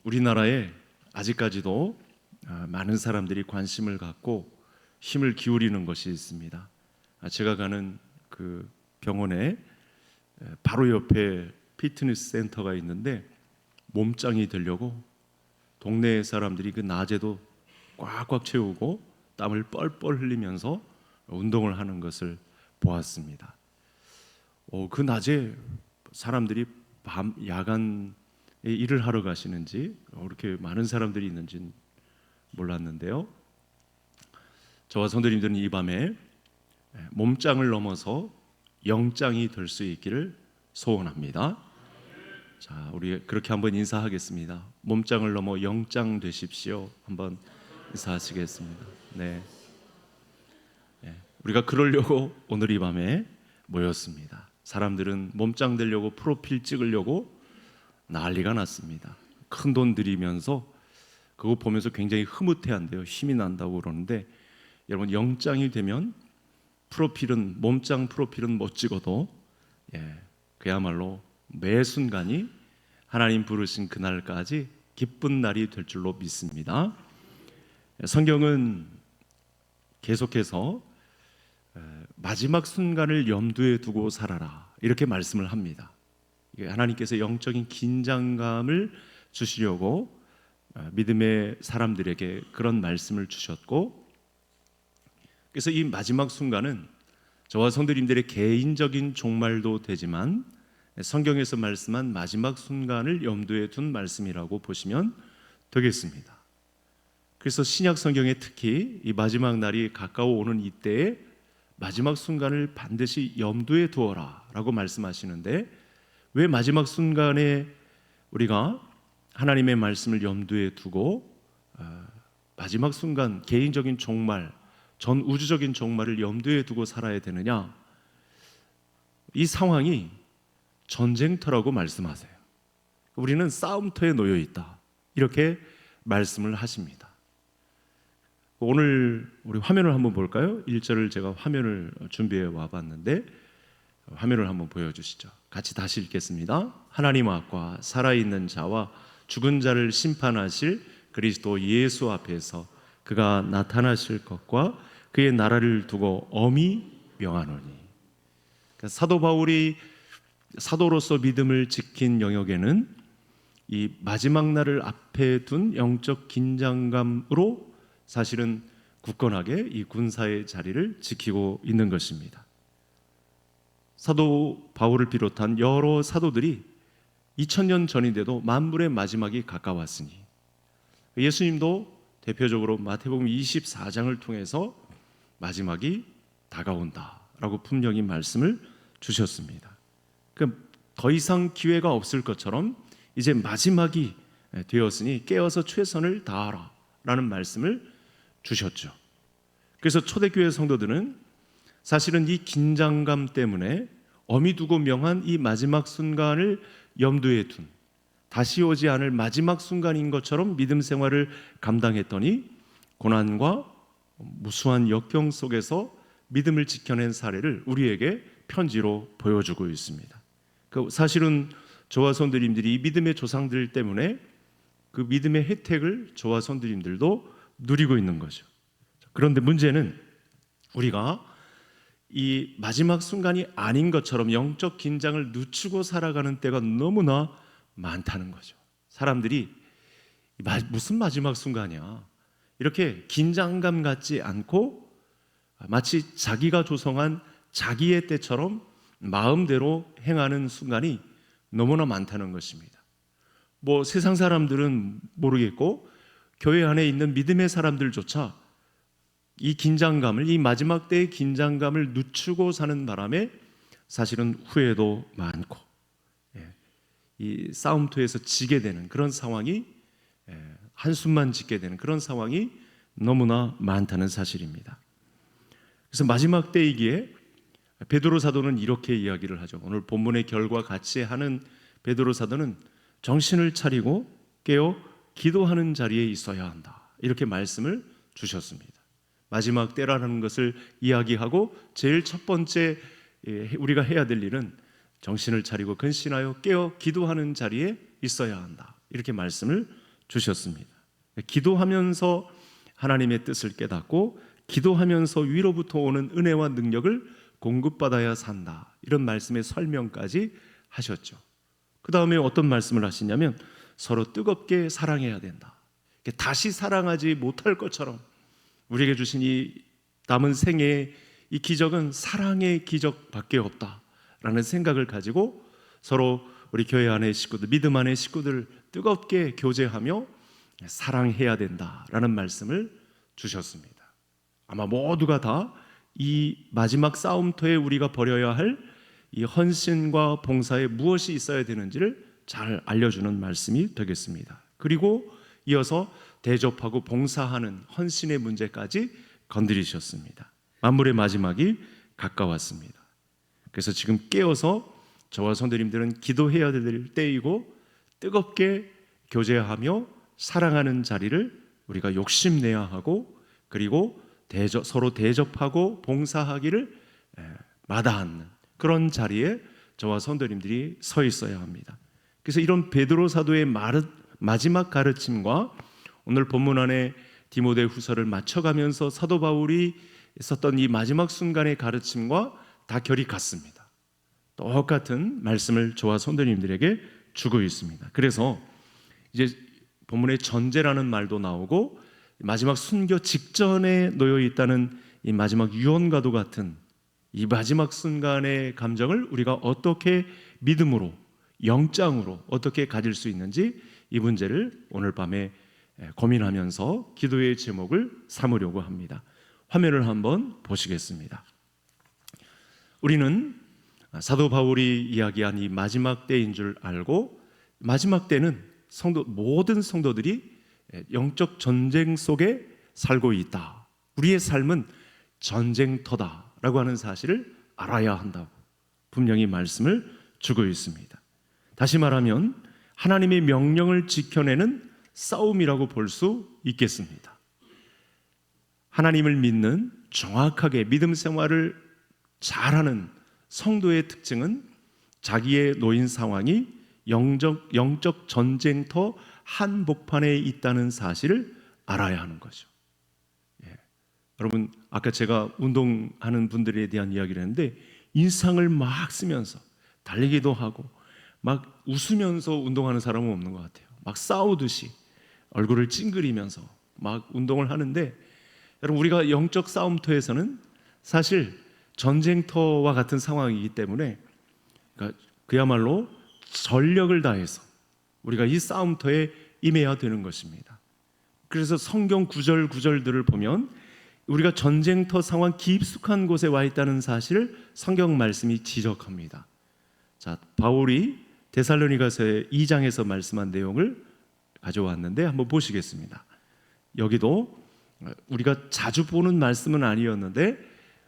우리나라에 아직까지도 많은 사람들이 관심을 갖고 힘을 기울이는 것이 있습니다. 제가 가는 그 병원에 바로 옆에 피트니스 센터가 있는데 몸짱이 되려고 동네 사람들이 그 낮에도 꽉꽉 채우고 땀을 뻘뻘 흘리면서 운동을 하는 것을 보았습니다. 그 낮에 사람들이 야간에 일을 하러 가시는지 그렇게 많은 사람들이 있는지는 몰랐는데요. 저와 성도님들은 이 밤에 몸짱을 넘어서 영짱이 될 수 있기를 소원합니다. 자, 우리 그렇게 한번 인사하겠습니다. 몸짱을 넘어 영짱 되십시오. 한번 인사하시겠습니다. 네. 우리가 그러려고 오늘 이 밤에 모였습니다. 사람들은 몸짱 되려고 프로필 찍으려고 난리가 났습니다. 큰 돈 들이면서 그거 보면서 굉장히 흐뭇해한대요. 힘이 난다고 그러는데, 여러분, 영짱이 되면 프로필은, 몸짱 프로필은 못 찍어도 그야말로 매 순간이 하나님 부르신 그날까지 기쁜 날이 될 줄로 믿습니다. 성경은 계속해서 마지막 순간을 염두에 두고 살아라, 이렇게 말씀을 합니다. 하나님께서 영적인 긴장감을 주시려고 믿음의 사람들에게 그런 말씀을 주셨고, 그래서 이 마지막 순간은 저와 성도님들의 개인적인 종말도 되지만 성경에서 말씀한 마지막 순간을 염두에 둔 말씀이라고 보시면 되겠습니다. 그래서 신약 성경에 특히 이 마지막 날이 가까워 오는 이때에 마지막 순간을 반드시 염두에 두어라 라고 말씀하시는데, 왜 마지막 순간에 우리가 하나님의 말씀을 염두에 두고 마지막 순간 개인적인 종말, 전 우주적인 종말을 염두에 두고 살아야 되느냐? 이 상황이 전쟁터라고 말씀하세요. 우리는 싸움터에 놓여 있다, 이렇게 말씀을 하십니다. 오늘 우리 화면을 한번 볼까요? 1절을 제가 화면을 준비해 와봤는데 화면을 한번 보여주시죠. 같이 다시 읽겠습니다. 하나님 앞과 살아있는 자와 죽은 자를 심판하실 그리스도 예수 앞에서 그가 나타나실 것과 그의 나라를 두고 엄히 명하노니. 그러니까 사도 바울이 사도로서 믿음을 지킨 영역에는 이 마지막 날을 앞에 둔 영적 긴장감으로 사실은 굳건하게 이 군사의 자리를 지키고 있는 것입니다. 사도 바울을 비롯한 여러 사도들이 2000년 전인데도 만물의 마지막이 가까웠으니, 예수님도 대표적으로 마태복음 24장을 통해서 마지막이 다가온다라고 분명히 말씀을 주셨습니다. 그러니까 더 이상 기회가 없을 것처럼 이제 마지막이 되었으니 깨어서 최선을 다하라 라는 말씀을 주셨죠. 그래서 초대교회 성도들은 사실은 이 긴장감 때문에 엄히 두고 명한 이 마지막 순간을 염두에 둔, 다시 오지 않을 마지막 순간인 것처럼 믿음 생활을 감당했더니 고난과 무수한 역경 속에서 믿음을 지켜낸 사례를 우리에게 편지로 보여주고 있습니다. 사실은 저와 성도님들이 이 믿음의 조상들 때문에 그 믿음의 혜택을 저와 성도님들도 누리고 있는 거죠. 그런데 문제는 우리가 이 마지막 순간이 아닌 것처럼 영적 긴장을 늦추고 살아가는 때가 너무나 많다는 거죠. 사람들이 무슨 마지막 순간이야, 이렇게 긴장감 갖지 않고 마치 자기가 조성한 자기의 때처럼 마음대로 행하는 순간이 너무나 많다는 것입니다. 세상 사람들은 모르겠고 교회 안에 있는 믿음의 사람들조차 이 긴장감을, 이 마지막 때의 긴장감을 늦추고 사는 바람에 사실은 후회도 많고 이 싸움터에서 지게 되는 그런 상황이, 한숨만 짓게 되는 그런 상황이 너무나 많다는 사실입니다. 그래서 마지막 때이기에 베드로 사도는 이렇게 이야기를 하죠. 오늘 본문의 결과 같이 하는 베드로 사도는 정신을 차리고 깨어 기도하는 자리에 있어야 한다, 이렇게 말씀을 주셨습니다. 마지막 때라는 것을 이야기하고 제일 첫 번째 우리가 해야 될 일은 정신을 차리고 근신하여 깨어 기도하는 자리에 있어야 한다, 이렇게 말씀을 주셨습니다. 기도하면서 하나님의 뜻을 깨닫고 기도하면서 위로부터 오는 은혜와 능력을 공급받아야 산다, 이런 말씀의 설명까지 하셨죠. 그 다음에 어떤 말씀을 하시냐면 서로 뜨겁게 사랑해야 된다. 다시 사랑하지 못할 것처럼 우리에게 주신 이 남은 생애의 이 기적은 사랑의 기적밖에 없다라는 생각을 가지고 서로 우리 교회 안의 식구들, 믿음 안의 식구들 뜨겁게 교제하며 사랑해야 된다라는 말씀을 주셨습니다. 아마 모두가 다 이 마지막 싸움터에 우리가 벌여야 할 이 헌신과 봉사에 무엇이 있어야 되는지를 잘 알려주는 말씀이 되겠습니다. 그리고 이어서 대접하고 봉사하는 헌신의 문제까지 건드리셨습니다. 만물의 마지막이 가까웠습니다. 그래서 지금 깨어서 저와 성도님들은 기도해야 될 때이고 뜨겁게 교제하며 사랑하는 자리를 우리가 욕심내야 하고, 그리고 서로 대접하고 봉사하기를 마다하는 그런 자리에 저와 성도님들이 서 있어야 합니다. 그래서 이런 베드로 사도의 마지막 가르침과 오늘 본문 안에 디모데 후서를 맞춰가면서 사도 바울이 썼던 이 마지막 순간의 가르침과 다 결이 같습니다. 똑같은 말씀을 저와 성도님들에게 주고 있습니다. 그래서 이제 본문에 전제라는 말도 나오고 마지막 순교 직전에 놓여 있다는 이 마지막 유언과도 같은 이 마지막 순간의 감정을 우리가 어떻게 믿음으로, 영장으로 어떻게 가질 수 있는지, 이 문제를 오늘 밤에 고민하면서 기도의 제목을 삼으려고 합니다. 화면을 한번 보시겠습니다. 우리는 사도 바울이 이야기한 이 마지막 때인 줄 알고, 마지막 때는 모든 성도들이 영적 전쟁 속에 살고 있다, 우리의 삶은 전쟁터다라고 하는 사실을 알아야 한다고 분명히 말씀을 주고 있습니다. 다시 말하면 하나님의 명령을 지켜내는 싸움이라고 볼 수 있겠습니다. 하나님을 믿는, 정확하게 믿음 생활을 잘하는 성도의 특징은 자기의 놓인 상황이 영적 전쟁터 한복판에 있다는 사실을 알아야 하는 거죠. 여러분, 아까 제가 운동하는 분들에 대한 이야기를 했는데 인상을 막 쓰면서 달리기도 하고 막 웃으면서 운동하는 사람은 없는 것 같아요. 막 싸우듯이 얼굴을 찡그리면서 막 운동을 하는데, 여러분, 우리가 영적 싸움터에서는 사실 전쟁터와 같은 상황이기 때문에 그야말로 전력을 다해서 우리가 이 싸움터에 임해야 되는 것입니다. 그래서 성경 구절들을 보면 우리가 전쟁터 상황 깊숙한 곳에 와 있다는 사실을 성경 말씀이 지적합니다. 자, 바울이 데살로니가서의 2장에서 말씀한 내용을 가져왔는데 한번 보시겠습니다. 여기도 우리가 자주 보는 말씀은 아니었는데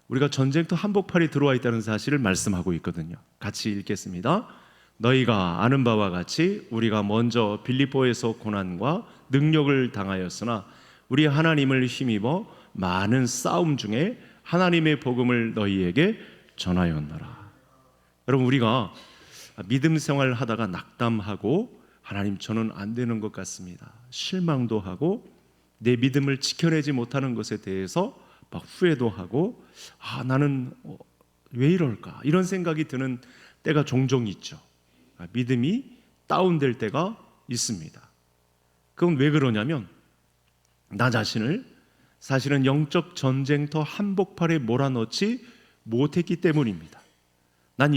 우리가 전쟁터 한복판에 들어와 있다는 사실을 말씀하고 있거든요. 같이 읽겠습니다. 너희가 아는 바와 같이 우리가 먼저 빌립보에서 고난과 능력을 당하였으나 우리 하나님을 힘입어 많은 싸움 중에 하나님의 복음을 너희에게 전하였노라. 여러분, 우리가 믿음 생활을 하다가 낙담하고 하나님, 저는 안 되는 것 같습니다, 실망도 하고 내 믿음을 지켜내지 못하는 것에 대해서 막 후회도 하고 나는 왜 이럴까, 이런 생각이 드는 때가 종종 있죠. 믿음이 다운될 때가 있습니다. 그건 왜 그러냐면 나 자신을 사실은 영적 전쟁터 한복판에 몰아넣지 못했기 때문입니다. 난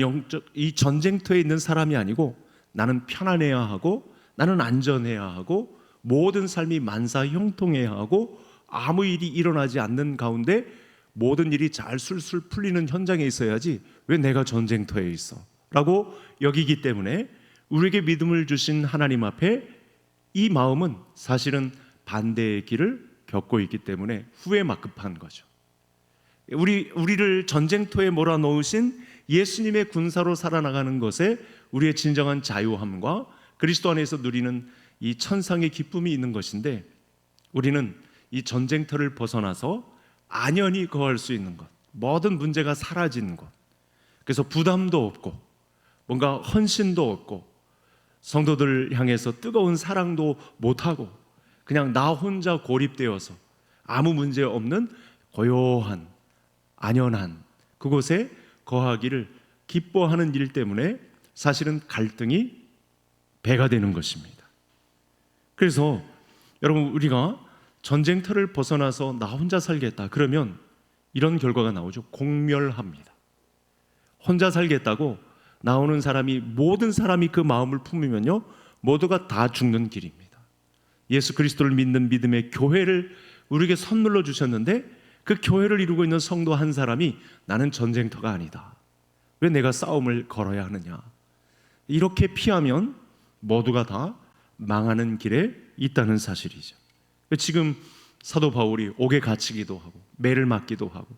이 전쟁터에 있는 사람이 아니고 나는 편안해야 하고 나는 안전해야 하고 모든 삶이 만사형통해야 하고 아무 일이 일어나지 않는 가운데 모든 일이 잘 술술 풀리는 현장에 있어야지 왜 내가 전쟁터에 있어? 라고 여기기 때문에 우리에게 믿음을 주신 하나님 앞에 이 마음은 사실은 반대의 길을 겪고 있기 때문에 후회에 막급한 거죠. 우리를 전쟁터에 몰아넣으신 예수님의 군사로 살아나가는 것에 우리의 진정한 자유함과 그리스도 안에서 누리는 이 천상의 기쁨이 있는 것인데, 우리는 이 전쟁터를 벗어나서 안연히 거할 수 있는 것, 모든 문제가 사라지는 것, 그래서 부담도 없고 뭔가 헌신도 없고 성도들 향해서 뜨거운 사랑도 못하고 그냥 나 혼자 고립되어서 아무 문제 없는 고요한 안연한 그곳에 거하기를 기뻐하는 일 때문에 사실은 갈등이 배가 되는 것입니다. 그래서 여러분, 우리가 전쟁터를 벗어나서 나 혼자 살겠다 그러면 이런 결과가 나오죠. 공멸합니다. 혼자 살겠다고 나오는 사람이, 모든 사람이 그 마음을 품으면요, 모두가 다 죽는 길입니다. 예수 그리스도를 믿는 믿음의 교회를 우리에게 선물로 주셨는데 그 교회를 이루고 있는 성도 한 사람이 나는 전쟁터가 아니다, 왜 내가 싸움을 걸어야 하느냐, 이렇게 피하면 모두가 다 망하는 길에 있다는 사실이죠. 지금 사도 바울이 옥에 갇히기도 하고 매를 맞기도 하고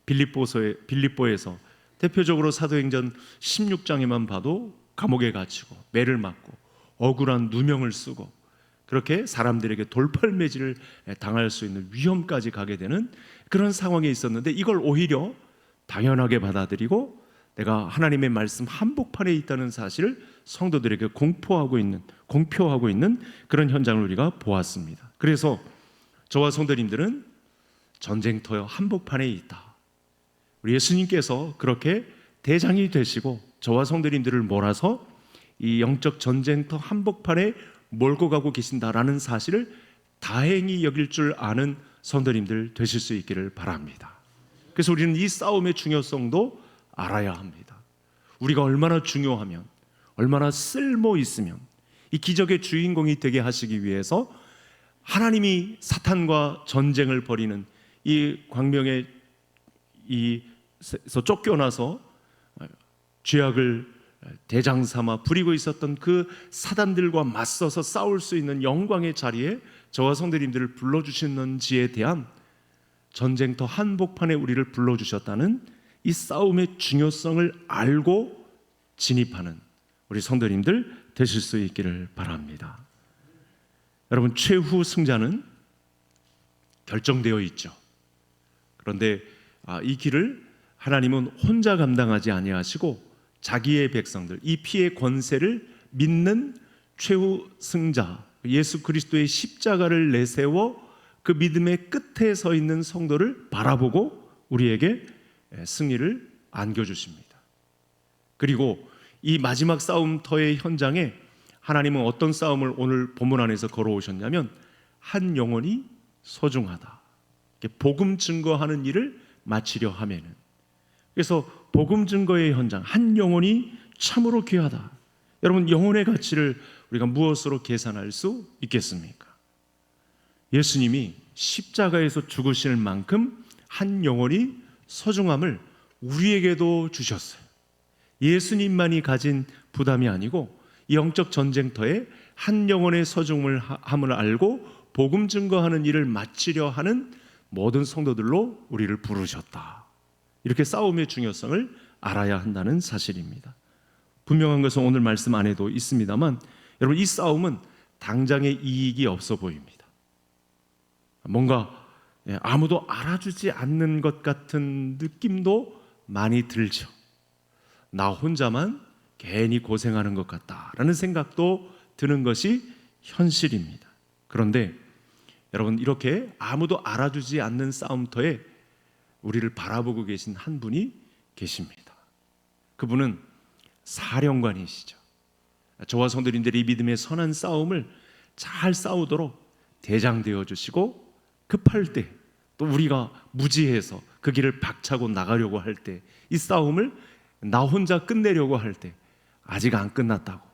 빌립보에서 대표적으로 사도행전 16장에만 봐도 감옥에 갇히고 매를 맞고 억울한 누명을 쓰고 그렇게 사람들에게 돌팔매질을 당할 수 있는 위험까지 가게 되는 그런 상황에 있었는데, 이걸 오히려 당연하게 받아들이고 내가 하나님의 말씀 한복판에 있다는 사실을 성도들에게 공표하고 있는 그런 현장을 우리가 보았습니다. 그래서 저와 성도님들은 전쟁터 한복판에 있다. 우리 예수님께서 그렇게 대장이 되시고 저와 성도님들을 몰아서 이 영적 전쟁터 한복판에 몰고 가고 계신다라는 사실을 다행히 여길 줄 아는 성도님들 되실 수 있기를 바랍니다. 그래서 우리는 이 싸움의 중요성도 알아야 합니다. 우리가 얼마나 중요하면, 얼마나 쓸모 있으면 이 기적의 주인공이 되게 하시기 위해서 하나님이 사탄과 전쟁을 벌이는 이 광명의 이서 쫓겨나서 죄악을 대장 삼아 부리고 있었던 그 사단들과 맞서서 싸울 수 있는 영광의 자리에 저와 성도님들을 불러주시는지에 대한 전쟁터 한복판에 우리를 불러주셨다는 이 싸움의 중요성을 알고 진입하는 우리 성도님들 되실 수 있기를 바랍니다. 여러분, 최후 승자는 결정되어 있죠. 그런데 이 길을 하나님은 혼자 감당하지 아니하시고 자기의 백성들, 이 피의 권세를 믿는 최후 승자 예수 그리스도의 십자가를 내세워 그 믿음의 끝에 서 있는 성도를 바라보고 우리에게 승리를 안겨주십니다. 그리고 이 마지막 싸움터의 현장에 하나님은 어떤 싸움을 오늘 본문 안에서 걸어오셨냐면, 한 영혼이 소중하다, 복음 증거하는 일을 마치려 하면은, 그래서 복음 증거의 현장, 한 영혼이 참으로 귀하다. 여러분, 영혼의 가치를 우리가 무엇으로 계산할 수 있겠습니까? 예수님이 십자가에서 죽으실 만큼 한 영혼이 소중함을 우리에게도 주셨어요. 예수님만이 가진 부담이 아니고 영적 전쟁터에 한 영혼의 소중함을 알고 복음 증거하는 일을 마치려 하는 모든 성도들로 우리를 부르셨다. 이렇게 싸움의 중요성을 알아야 한다는 사실입니다. 분명한 것은 오늘 말씀 안에도 있습니다만, 여러분, 이 싸움은 당장의 이익이 없어 보입니다. 뭔가 아무도 알아주지 않는 것 같은 느낌도 많이 들죠. 나 혼자만 괜히 고생하는 것 같다라는 생각도 드는 것이 현실입니다. 그런데 여러분, 이렇게 아무도 알아주지 않는 싸움터에 우리를 바라보고 계신 한 분이 계십니다. 그분은 사령관이시죠. 저와 성도님들이 이 믿음의 선한 싸움을 잘 싸우도록 대장되어 주시고, 급할 때 또 우리가 무지해서 그 길을 박차고 나가려고 할 때, 이 싸움을 나 혼자 끝내려고 할 때 아직 안 끝났다고,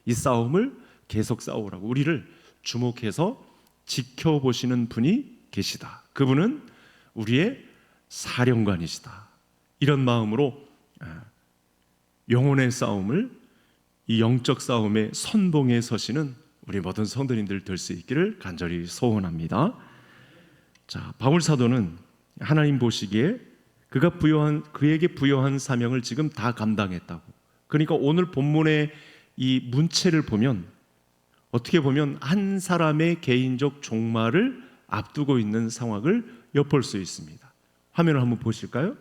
이 싸움을 계속 싸우라고 우리를 주목해서 지켜보시는 분이 계시다. 그분은 우리의 사령관이시다. 이런 마음으로 영혼의 싸움을, 이 영적 싸움의 선봉에 서시는 우리 모든 성도님들 될 수 있기를 간절히 소원합니다. 자, 바울 사도는 하나님 보시기에 그에게 부여한 사명을 지금 다 감당했다고. 그러니까 오늘 본문의 이 문체를 보면 어떻게 보면 한 사람의 개인적 종말을 앞두고 있는 상황을 엿볼 수 있습니다. 화면을 한번 보실까요?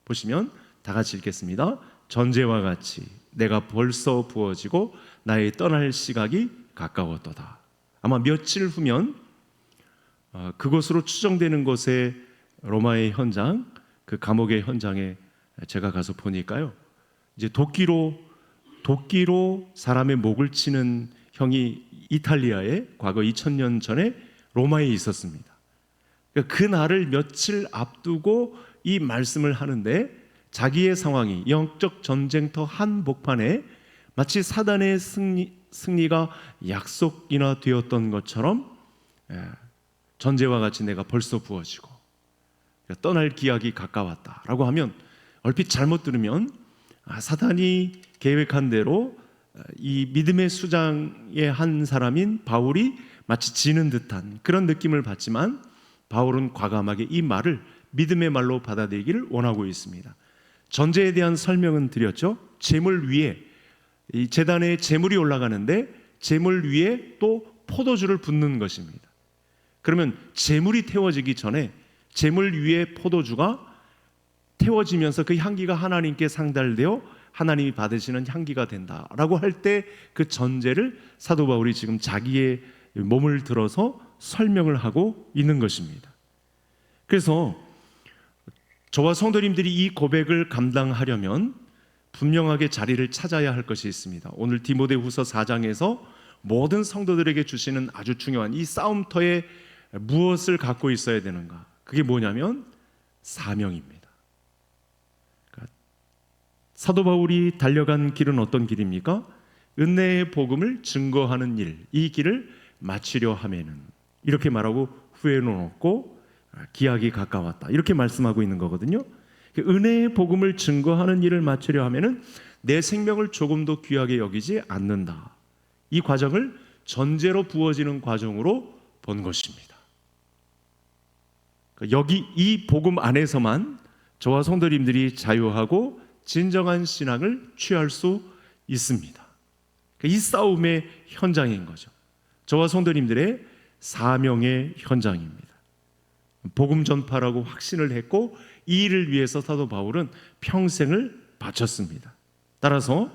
보시면 다 같이 읽겠습니다. 전제와 같이 내가 벌써 부어지고 나의 떠날 시각이 가까웠도다. 아마 며칠 후면 그곳으로 추정되는 곳에 로마의 현장, 그 감옥의 현장에 제가 가서 보니까요, 이제 도끼로 사람의 목을 치는 형이 이탈리아에 과거 2000년 전에 로마에 있었습니다. 그 날을 며칠 앞두고 이 말씀을 하는데 자기의 상황이 영적 전쟁터 한복판에 마치 사단의 승리가 약속이나 되었던 것처럼 전제와 같이 내가 벌써 부어지고 떠날 기약이 가까웠다라고 하면 얼핏 잘못 들으면 사단이 계획한 대로 이 믿음의 수장의 한 사람인 바울이 마치 지는 듯한 그런 느낌을 받지만 바울은 과감하게 이 말을 믿음의 말로 받아들이기를 원하고 있습니다. 전제에 대한 설명은 드렸죠. 제물 위에 이 제단에 제물이 올라가는데 제물 위에 또 포도주를 붓는 것입니다. 그러면 제물이 태워지기 전에 제물 위에 포도주가 태워지면서 그 향기가 하나님께 상달되어 하나님이 받으시는 향기가 된다라고 할 때 그 전제를 사도 바울이 지금 자기의 몸을 들어서 설명을 하고 있는 것입니다. 그래서 저와 성도님들이 이 고백을 감당하려면 분명하게 자리를 찾아야 할 것이 있습니다. 오늘 디모데후서 4장에서 모든 성도들에게 주시는 아주 중요한 이 싸움터에 무엇을 갖고 있어야 되는가? 그게 뭐냐면 사명입니다. 그러니까 사도 바울이 달려간 길은 어떤 길입니까? 은혜의 복음을 증거하는 일, 이 길을 마치려 하면은, 이렇게 말하고 후에 놓고 기약이 가까웠다, 이렇게 말씀하고 있는 거거든요. 은혜의 복음을 증거하는 일을 마치려 하면은 내 생명을 조금도 귀하게 여기지 않는다. 이 과정을 전제로 부어지는 과정으로 본 것입니다. 여기 이 복음 안에서만 저와 성도님들이 자유하고 진정한 신앙을 취할 수 있습니다. 이 싸움의 현장인 거죠. 저와 성도님들의 사명의 현장입니다. 복음 전파라고 확신을 했고 이 일을 위해서 사도 바울은 평생을 바쳤습니다. 따라서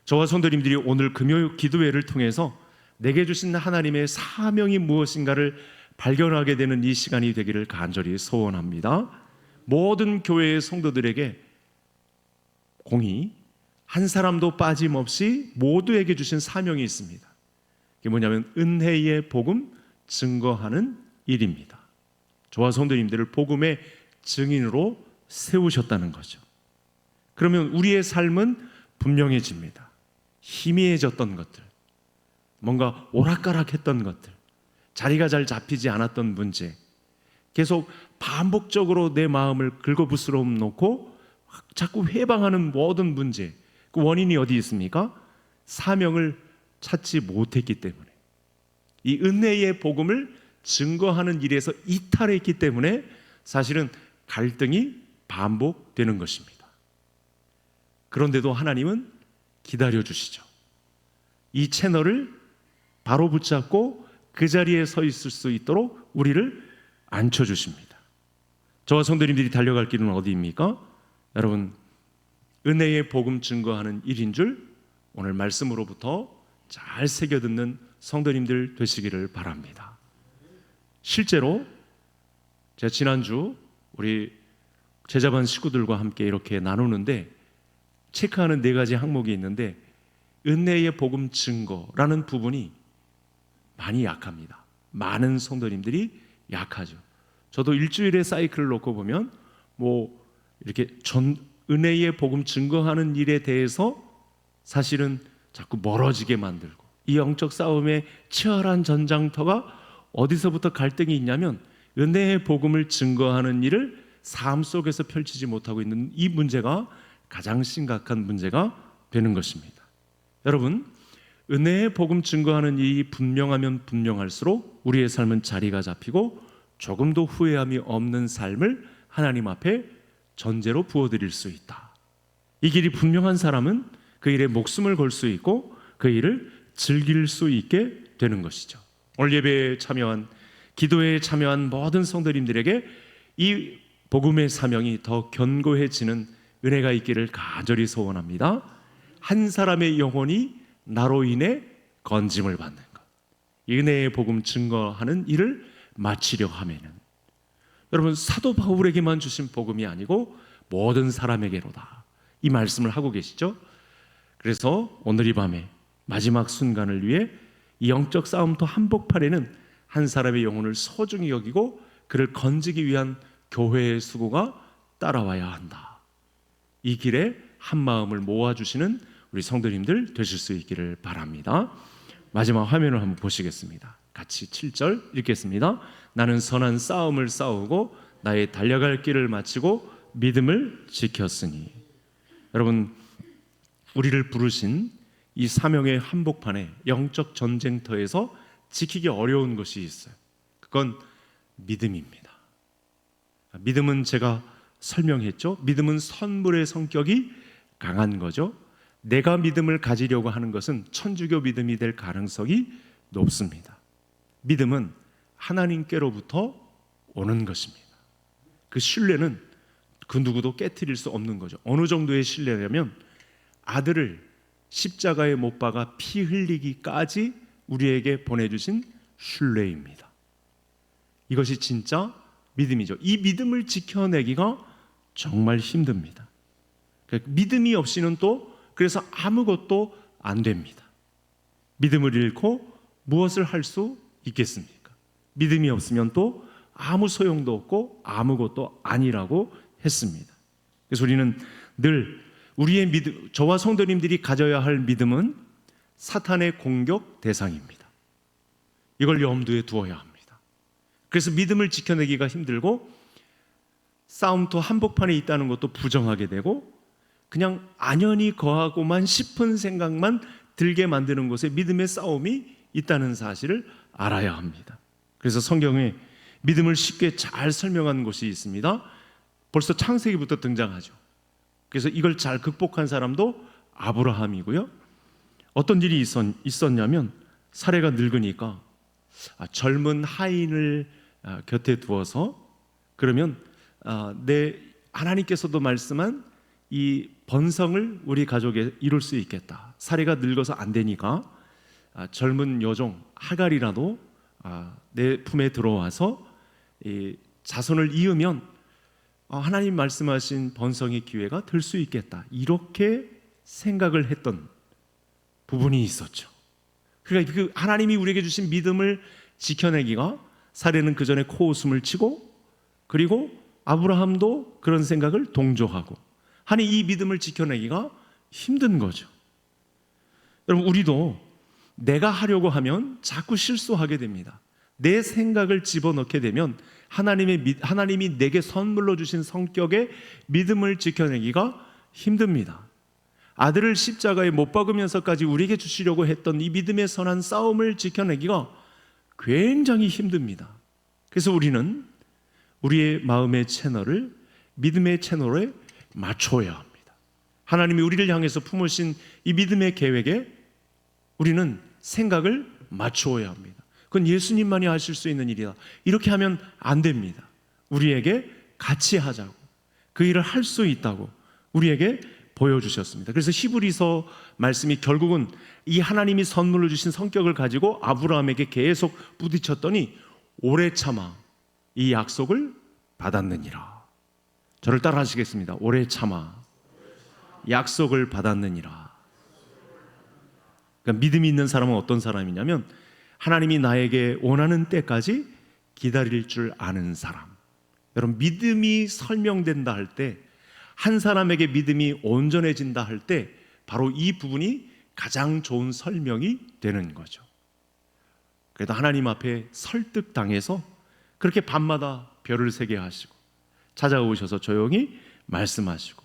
저와 성도님들이 오늘 금요 기도회를 통해서 내게 주신 하나님의 사명이 무엇인가를 발견하게 되는 이 시간이 되기를 간절히 소원합니다. 모든 교회의 성도들에게 공히 한 사람도 빠짐없이 모두에게 주신 사명이 있습니다. 그게 뭐냐면 은혜의 복음 증거하는 일입니다. 저와 성도님들을 복음의 증인으로 세우셨다는 거죠. 그러면 우리의 삶은 분명해집니다. 희미해졌던 것들, 뭔가 오락가락했던 것들, 자리가 잘 잡히지 않았던 문제, 계속 반복적으로 내 마음을 긁어부스럼 놓고 자꾸 회방하는 모든 문제, 그 원인이 어디 있습니까? 사명을 찾지 못했기 때문에, 이 은혜의 복음을 증거하는 일에서 이탈했기 때문에 사실은 갈등이 반복되는 것입니다. 그런데도 하나님은 기다려주시죠. 이 채널을 바로 붙잡고 그 자리에 서 있을 수 있도록 우리를 앉혀주십니다. 저와 성도님들이 달려갈 길은 어디입니까? 여러분, 은혜의 복음 증거하는 일인 줄 오늘 말씀으로부터 잘 새겨듣는 성도님들 되시기를 바랍니다. 실제로 제가 지난주 우리 제자반 식구들과 함께 이렇게 나누는데 체크하는 4가지 항목이 있는데 은혜의 복음 증거라는 부분이 많이 약합니다. 많은 성도님들이 약하죠. 저도 일주일의 사이클을 놓고 보면 이렇게 은혜의 복음 증거하는 일에 대해서 사실은 자꾸 멀어지게 만들고, 이 영적 싸움의 치열한 전장터가 어디서부터 갈등이 있냐면 은혜의 복음을 증거하는 일을 삶 속에서 펼치지 못하고 있는 이 문제가 가장 심각한 문제가 되는 것입니다. 여러분, 은혜의 복음 증거하는 일이 분명하면 분명할수록 우리의 삶은 자리가 잡히고 조금도 후회함이 없는 삶을 하나님 앞에 전제로 부어드릴 수 있다. 이 길이 분명한 사람은 그 일에 목숨을 걸 수 있고 그 일을 즐길 수 있게 되는 것이죠. 오늘 예배에 참여한, 기도에 참여한 모든 성도님들에게 이 복음의 사명이 더 견고해지는 은혜가 있기를 간절히 소원합니다. 한 사람의 영혼이 나로 인해 건짐을 받는 것, 은혜의 복음 증거하는 일을 마치려 하면은, 여러분, 사도 바울에게만 주신 복음이 아니고 모든 사람에게로다, 이 말씀을 하고 계시죠. 그래서 오늘 이 밤에 마지막 순간을 위해 이 영적 싸움터 한복판에는 한 사람의 영혼을 소중히 여기고 그를 건지기 위한 교회의 수고가 따라와야 한다. 이 길에 한 마음을 모아주시는 우리 성도님들 되실 수 있기를 바랍니다. 마지막 화면을 한번 보시겠습니다. 같이 7절 읽겠습니다. 나는 선한 싸움을 싸우고 나의 달려갈 길을 마치고 믿음을 지켰으니. 여러분, 우리를 부르신 이 사명의 한복판에 영적 전쟁터에서 지키기 어려운 것이 있어요. 그건 믿음입니다. 믿음은 제가 설명했죠. 믿음은 선물의 성격이 강한 거죠. 내가 믿음을 가지려고 하는 것은 천주교 믿음이 될 가능성이 높습니다. 믿음은 하나님께로부터 오는 것입니다. 그 신뢰는 그 누구도 깨트릴 수 없는 거죠. 어느 정도의 신뢰냐면 아들을 십자가에 못 박아 피 흘리기까지 우리에게 보내주신 신뢰입니다. 이것이 진짜 믿음이죠. 이 믿음을 지켜내기가 정말 힘듭니다. 믿음이 없이는 또 그래서 아무것도 안 됩니다. 믿음을 잃고 무엇을 할 수 있겠습니까? 믿음이 없으면 또 아무 소용도 없고 아무것도 아니라고 했습니다. 그래서 우리는 늘 우리의 믿음, 저와 성도님들이 가져야 할 믿음은 사탄의 공격 대상입니다. 이걸 염두에 두어야 합니다. 그래서 믿음을 지켜내기가 힘들고 싸움터 한복판에 있다는 것도 부정하게 되고 그냥 안연히 거하고만 싶은 생각만 들게 만드는 곳에 믿음의 싸움이 있다는 사실을 알아야 합니다. 그래서 성경에 믿음을 쉽게 잘 설명한 곳이 있습니다. 벌써 창세기부터 등장하죠. 그래서 이걸 잘 극복한 사람도 아브라함이고요. 어떤 일이 있었냐면 사례가 늙으니까 젊은 하인을 곁에 두어서 그러면 내 하나님께서도 말씀한 이 번성을 우리 가족에 이룰 수 있겠다. 사례가 늙어서 안 되니까 젊은 여종 하갈이라도 내 품에 들어와서 이 자손을 이으면 하나님 말씀하신 번성의 기회가 될 수 있겠다. 이렇게 생각을 했던 부분이 있었죠. 그러니까 그 하나님이 우리에게 주신 믿음을 지켜내기가 사례는 그 전에 코웃음을 치고 그리고 아브라함도 그런 생각을 동조하고 하니 이 믿음을 지켜내기가 힘든 거죠. 여러분, 우리도 내가 하려고 하면 자꾸 실수하게 됩니다. 내 생각을 집어넣게 되면 하나님이 내게 선물로 주신 성격의 믿음을 지켜내기가 힘듭니다. 아들을 십자가에 못 박으면서까지 우리에게 주시려고 했던 이 믿음의 선한 싸움을 지켜내기가 굉장히 힘듭니다. 그래서 우리는 우리의 마음의 채널을 믿음의 채널에 맞춰야 합니다. 하나님이 우리를 향해서 품으신 이 믿음의 계획에 우리는 생각을 맞추어야 합니다. 그건 예수님만이 하실 수 있는 일이다. 이렇게 하면 안 됩니다. 우리에게 같이 하자고, 그 일을 할 수 있다고 우리에게 보여주셨습니다. 그래서 히브리서 말씀이 결국은 이 하나님이 선물로 주신 성격을 가지고 아브라함에게 계속 부딪혔더니 오래 참아 이 약속을 받았느니라. 저를 따라 하시겠습니다. 오래 참아 약속을 받았느니라. 그러니까 믿음이 있는 사람은 어떤 사람이냐면 하나님이 나에게 원하는 때까지 기다릴 줄 아는 사람. 여러분, 믿음이 설명된다 할 때, 한 사람에게 믿음이 온전해진다 할 때 바로 이 부분이 가장 좋은 설명이 되는 거죠. 그래도 하나님 앞에 설득당해서 그렇게 밤마다 별을 세게 하시고 찾아오셔서 조용히 말씀하시고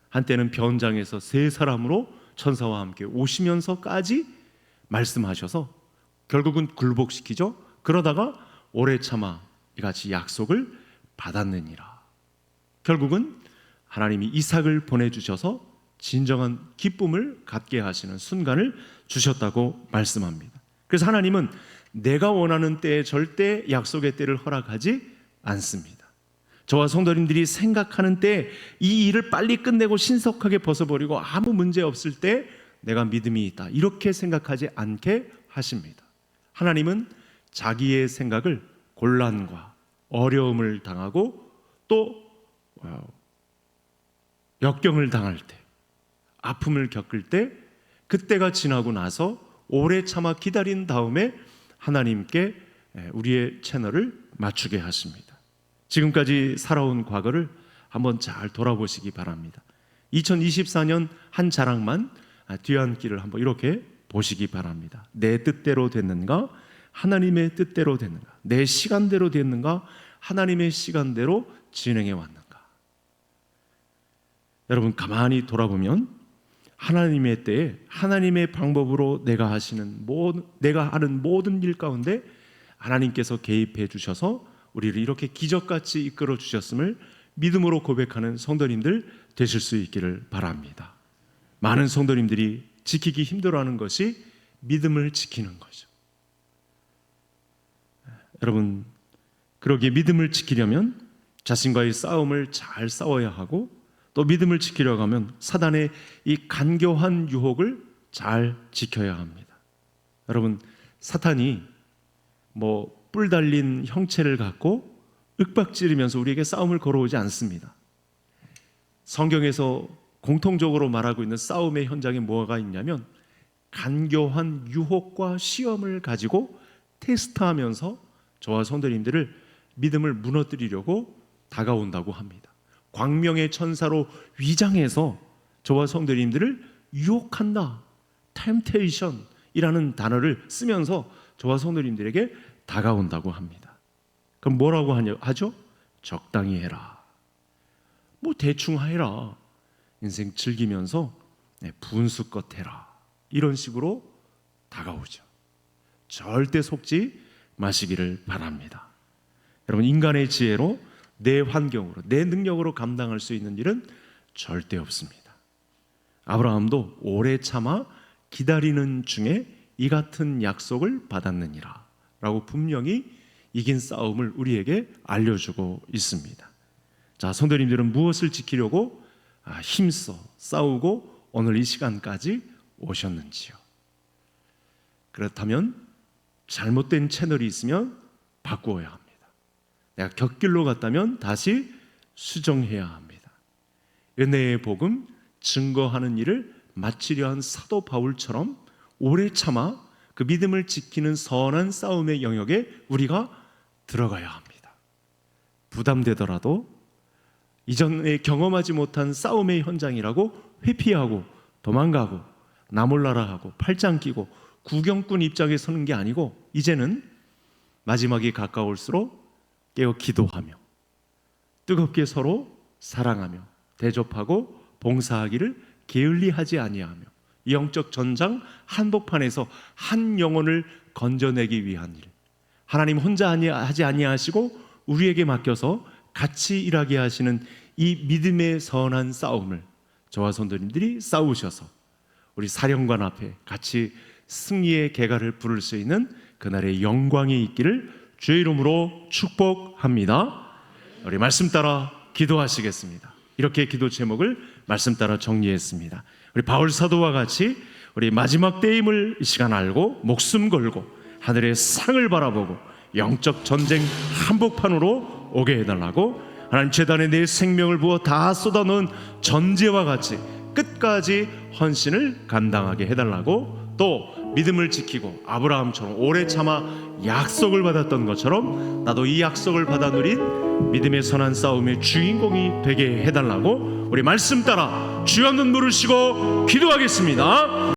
한때는 변장에서 세 사람으로 천사와 함께 오시면서까지 말씀하셔서 결국은 굴복시키죠. 그러다가 오래 참아 이같이 약속을 받았느니라. 결국은 하나님이 이삭을 보내주셔서 진정한 기쁨을 갖게 하시는 순간을 주셨다고 말씀합니다. 그래서 하나님은 내가 원하는 때에 절대 약속의 때를 허락하지 않습니다. 저와 성도님들이 생각하는 때 이 일을 빨리 끝내고 신속하게 벗어버리고 아무 문제 없을 때 내가 믿음이 있다, 이렇게 생각하지 않게 하십니다. 하나님은 자기의 생각을 곤란과 어려움을 당하고 또 역경을 당할 때, 아픔을 겪을 때, 그때가 지나고 나서 오래 참아 기다린 다음에 하나님께 우리의 채널을 맞추게 하십니다. 지금까지 살아온 과거를 한번 잘 돌아보시기 바랍니다. 2024년 한 자락만 뒤안길을 한번 이렇게 보시기 바랍니다. 내 뜻대로 됐는가? 하나님의 뜻대로 됐는가? 내 시간대로 됐는가? 하나님의 시간대로 진행해 왔는가? 여러분, 가만히 돌아보면 하나님의 때에 하나님의 방법으로 내가 하는 모든 일 가운데 하나님께서 개입해 주셔서 우리를 이렇게 기적같이 이끌어 주셨음을 믿음으로 고백하는 성도님들 되실 수 있기를 바랍니다. 많은 성도님들이 지키기 힘들어하는 것이 믿음을 지키는 거죠. 여러분, 그러기에 믿음을 지키려면 자신과의 싸움을 잘 싸워야 하고, 또 믿음을 지키려고 하면 사단의 이 간교한 유혹을 잘 지켜야 합니다. 여러분, 사탄이 뿔 달린 형체를 갖고 윽박지르면서 우리에게 싸움을 걸어오지 않습니다. 성경에서 공통적으로 말하고 있는 싸움의 현장에 뭐가 있냐면 간교한 유혹과 시험을 가지고 테스트하면서 저와 성도님들을 믿음을 무너뜨리려고 다가온다고 합니다. 광명의 천사로 위장해서 저와 성도님들을 유혹한다, temptation이라는 단어를 쓰면서 저와 성도님들에게 다가온다고 합니다. 그럼 뭐라고 하죠? 적당히 해라, 대충 해라, 인생 즐기면서 분수껏 해라, 이런 식으로 다가오죠. 절대 속지 마시기를 바랍니다. 여러분, 인간의 지혜로 내 환경으로, 내 능력으로 감당할 수 있는 일은 절대 없습니다. 아브라함도 오래 참아 기다리는 중에 이 같은 약속을 받았느니라 라고 분명히 이긴 싸움을 우리에게 알려주고 있습니다. 자, 성도님들은 무엇을 지키려고 힘써 싸우고 오늘 이 시간까지 오셨는지요? 그렇다면 잘못된 채널이 있으면 바꾸어야 합니다. 내가 곁길로 갔다면 다시 수정해야 합니다. 은혜의 복음 증거하는 일을 마치려 한 사도 바울처럼 오래 참아 그 믿음을 지키는 선한 싸움의 영역에 우리가 들어가야 합니다. 부담되더라도 이전에 경험하지 못한 싸움의 현장이라고 회피하고 도망가고 나 몰라라 하고 팔짱 끼고 구경꾼 입장에 서는 게 아니고, 이제는 마지막이 가까울수록 깨어 기도하며 뜨겁게 서로 사랑하며 대접하고 봉사하기를 게을리하지 아니하며 영적 전장 한복판에서 한 영혼을 건져내기 위한 일, 하나님 혼자 하지 아니하시고 우리에게 맡겨서 같이 일하게 하시는 이 믿음의 선한 싸움을 저와 성도님들이 싸우셔서 우리 사령관 앞에 같이 승리의 개가를 부를 수 있는 그날의 영광이 있기를 주의 이름으로 축복합니다. 우리 말씀 따라 기도하시겠습니다. 이렇게 기도 제목을 말씀 따라 정리했습니다. 우리 바울 사도와 같이 우리 마지막 때임을 이 시간 알고 목숨 걸고 하늘의 상을 바라보고 영적 전쟁 한복판으로 오게 해달라고, 하나님 제단에 내 생명을 부어 다 쏟아놓은 전제와 같이 끝까지 헌신을 감당하게 해달라고, 또 믿음을 지키고 아브라함처럼 오래 참아 약속을 받았던 것처럼 나도 이 약속을 받아 누린 믿음의 선한 싸움의 주인공이 되게 해달라고 우리 말씀 따라 주여 한번 부르시고 기도하겠습니다.